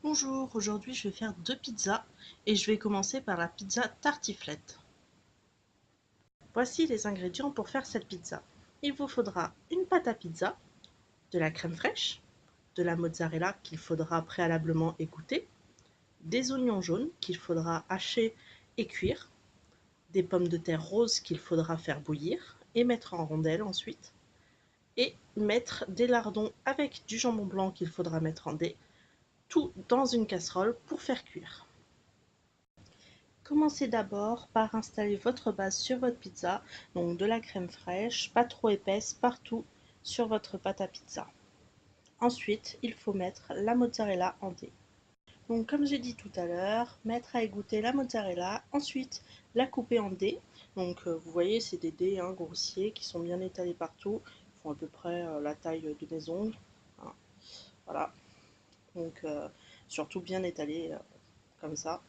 Bonjour, aujourd'hui je vais faire deux pizzas et je vais commencer par la pizza tartiflette. Voici les ingrédients pour faire cette pizza. Il vous faudra une pâte à pizza, de la crème fraîche, de la mozzarella qu'il faudra préalablement égoutter, des oignons jaunes qu'il faudra hacher et cuire, des pommes de terre roses qu'il faudra faire bouillir et mettre en rondelles ensuite, et mettre des lardons avec du jambon blanc qu'il faudra mettre en dés, tout dans une casserole pour faire cuire. Commencez d'abord par installer votre base sur votre pizza, donc de la crème fraîche, pas trop épaisse, partout sur votre pâte à pizza. Ensuite, il faut mettre la mozzarella en dés. Donc comme j'ai dit tout à l'heure, mettre à égoutter la mozzarella, ensuite la couper en dés. Donc vous voyez, c'est des dés grossiers qui sont bien étalés partout, ils font à peu près la taille de mes ongles. Hein. Voilà, donc surtout bien étalés comme ça.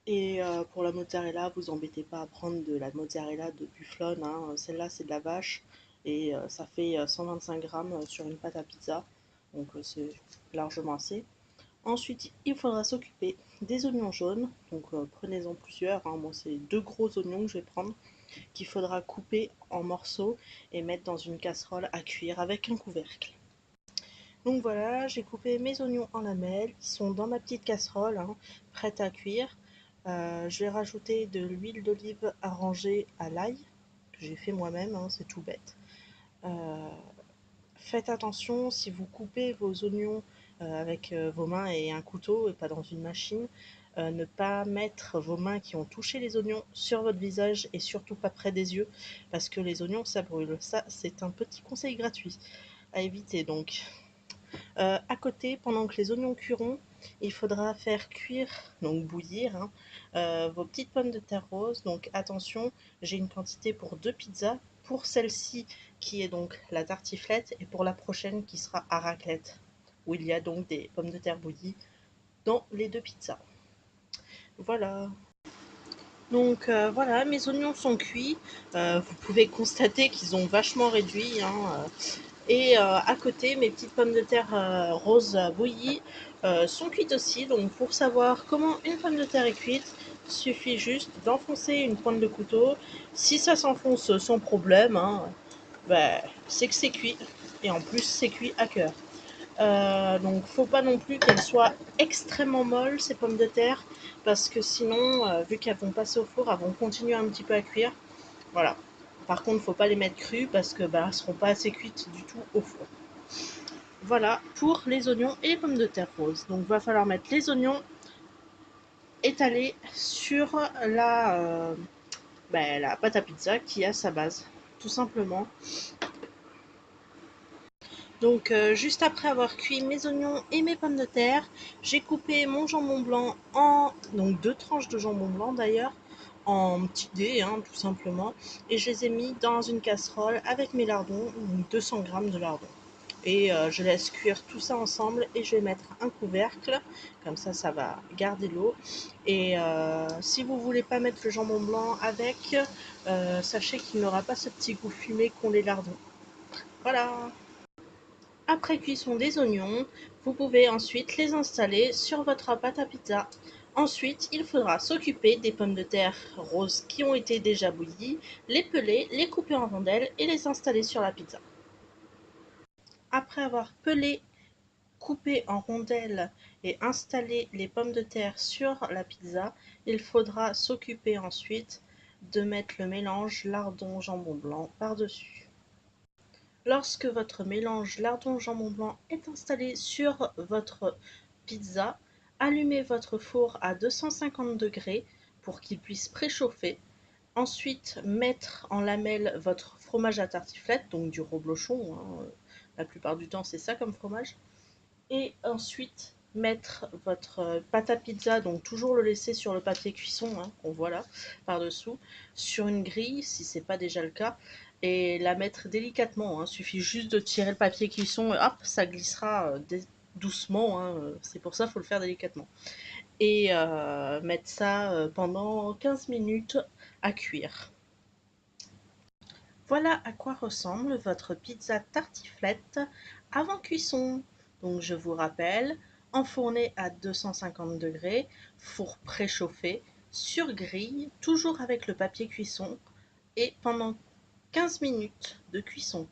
Et pour la mozzarella, vous embêtez pas à prendre de la mozzarella de bufflone, hein. Celle-là c'est de la vache et ça fait 125 grammes sur une pâte à pizza, donc c'est largement assez. Ensuite, il faudra s'occuper des oignons jaunes, donc prenez-en plusieurs, hein. Moi c'est deux gros oignons que je vais prendre, qu'il faudra couper en morceaux et mettre dans une casserole à cuire avec un couvercle. Donc voilà, j'ai coupé mes oignons en lamelles, ils sont dans ma petite casserole, hein, prête à cuire. Je vais rajouter de l'huile d'olive arrangée à l'ail, que j'ai fait moi-même, hein, c'est tout bête. Euh, Faites attention, si vous coupez vos oignons avec vos mains et un couteau et pas dans une machine, ne pas mettre vos mains qui ont touché les oignons sur votre visage et surtout pas près des yeux, parce que les oignons ça brûle. Ça, c'est un petit conseil gratuit à éviter donc. À côté, pendant que les oignons cuiront, il faudra faire cuire, donc bouillir, hein, vos petites pommes de terre roses. Donc attention, j'ai une quantité pour deux pizzas, pour celle-ci qui est donc la tartiflette et pour la prochaine qui sera à raclette, où il y a donc des pommes de terre bouillies dans les deux pizzas. Voilà. Donc voilà, mes oignons sont cuits. Vous pouvez constater qu'ils ont vachement réduit, hein, et à côté, mes petites pommes de terre roses bouillies sont cuites aussi. Donc pour savoir comment une pomme de terre est cuite, il suffit juste d'enfoncer une pointe de couteau. Si ça s'enfonce sans problème, hein, ben, c'est que c'est cuit. Et en plus, c'est cuit à cœur. Donc faut pas non plus qu'elles soient extrêmement molles, ces pommes de terre, parce que sinon, vu qu'elles vont passer au four, elles vont continuer un petit peu à cuire. Voilà. Par contre, faut pas les mettre crues parce que bah, elles seront pas assez cuites du tout au four. Voilà pour les oignons et les pommes de terre roses. Donc, il va falloir mettre les oignons étalés sur la pâte à pizza qui a sa base, tout simplement. Donc, juste après avoir cuit mes oignons et mes pommes de terre, j'ai coupé mon jambon blanc donc deux tranches de jambon blanc d'ailleurs, en petits dés, hein, tout simplement. Et je les ai mis dans une casserole avec mes lardons, donc 200 grammes de lardons. Et je laisse cuire tout ça ensemble et je vais mettre un couvercle, comme ça va garder l'eau. Et si vous voulez pas mettre le jambon blanc avec, sachez qu'il n'aura pas ce petit goût fumé qu'ont les lardons. Voilà. Après cuisson des oignons, vous pouvez ensuite les installer sur votre pâte à pizza. Ensuite, il faudra s'occuper des pommes de terre roses qui ont été déjà bouillies, les peler, les couper en rondelles et les installer sur la pizza. Après avoir pelé, coupé en rondelles et installé les pommes de terre sur la pizza, il faudra s'occuper ensuite de mettre le mélange lardon jambon blanc par-dessus. Lorsque votre mélange lardon jambon blanc est installé sur votre pizza, allumez votre four à 250 degrés pour qu'il puisse préchauffer. Ensuite, mettre en lamelles votre fromage à tartiflette, donc du reblochon, hein, la plupart du temps c'est ça comme fromage. Et ensuite, mettre votre pâte à pizza, donc toujours le laisser sur le papier cuisson, hein, qu'on voit là, par-dessous, sur une grille, si c'est pas déjà le cas, et la mettre délicatement, hein. Suffit juste de tirer le papier cuisson, et hop, ça glissera doucement, hein, c'est pour ça qu'il faut le faire délicatement. Et mettre ça pendant 15 minutes à cuire. Voilà à quoi ressemble votre pizza tartiflette avant cuisson. Donc je vous rappelle, enfourner à 250 degrés, four préchauffé, sur grille, toujours avec le papier cuisson, et pendant 15 minutes de cuisson.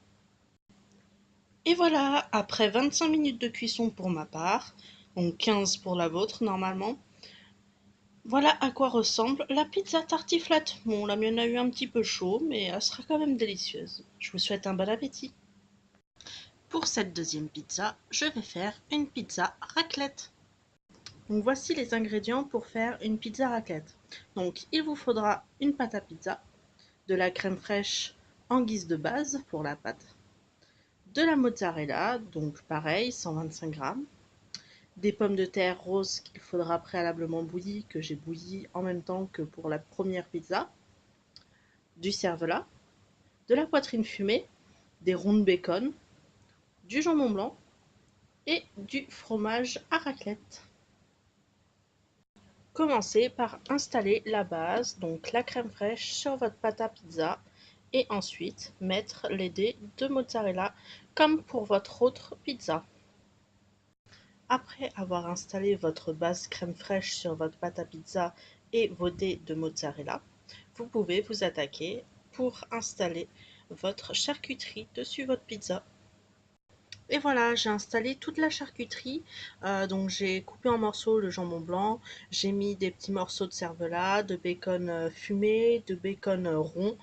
Et voilà, après 25 minutes de cuisson pour ma part, donc 15 pour la vôtre normalement, voilà à quoi ressemble la pizza tartiflette. Bon, la mienne a eu un petit peu chaud, mais elle sera quand même délicieuse. Je vous souhaite un bon appétit. Pour cette deuxième pizza, je vais faire une pizza raclette. Donc voici les ingrédients pour faire une pizza raclette. Donc il vous faudra une pâte à pizza, de la crème fraîche en guise de base pour la pâte, de la mozzarella, donc pareil, 125 grammes, des pommes de terre roses qu'il faudra préalablement bouillir, que j'ai bouilli en même temps que pour la première pizza, du cervelas, de la poitrine fumée, des ronds de bacon, du jambon blanc et du fromage à raclette. Commencez par installer la base, donc la crème fraîche sur votre pâte à pizza et ensuite mettre les dés de mozzarella comme pour votre autre pizza. Après avoir installé votre base crème fraîche sur votre pâte à pizza et vos dés de mozzarella, vous pouvez vous attaquer pour installer votre charcuterie dessus votre pizza. Et voilà, j'ai installé toute la charcuterie. Donc j'ai coupé en morceaux le jambon blanc, j'ai mis des petits morceaux de cervelas, de bacon fumé, de bacon rond.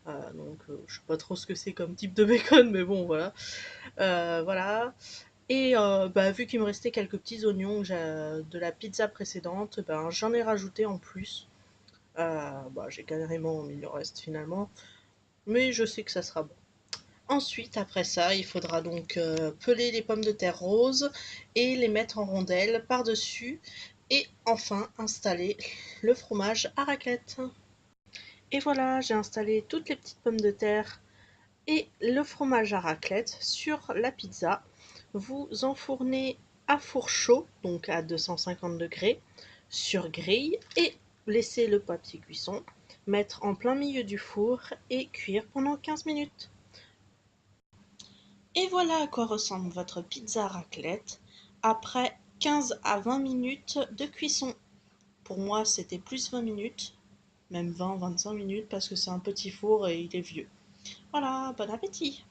Je sais pas trop ce que c'est comme type de bacon, mais bon voilà. Voilà. Et vu qu'il me restait quelques petits oignons de la pizza précédente, ben, j'en ai rajouté en plus. J'ai carrément mis le reste finalement, mais je sais que ça sera bon. Ensuite, après ça, il faudra donc peler les pommes de terre roses et les mettre en rondelles par-dessus. Et enfin, installer le fromage à raclette. Et voilà, j'ai installé toutes les petites pommes de terre et le fromage à raclette sur la pizza. Vous enfournez à four chaud, donc à 250 degrés, sur grille et laissez le papier cuisson, mettre en plein milieu du four et cuire pendant 15 minutes. Et voilà à quoi ressemble votre pizza raclette après 15 à 20 minutes de cuisson. Pour moi, c'était plus 20 minutes, même 20-25 minutes parce que c'est un petit four et il est vieux. Voilà, bon appétit!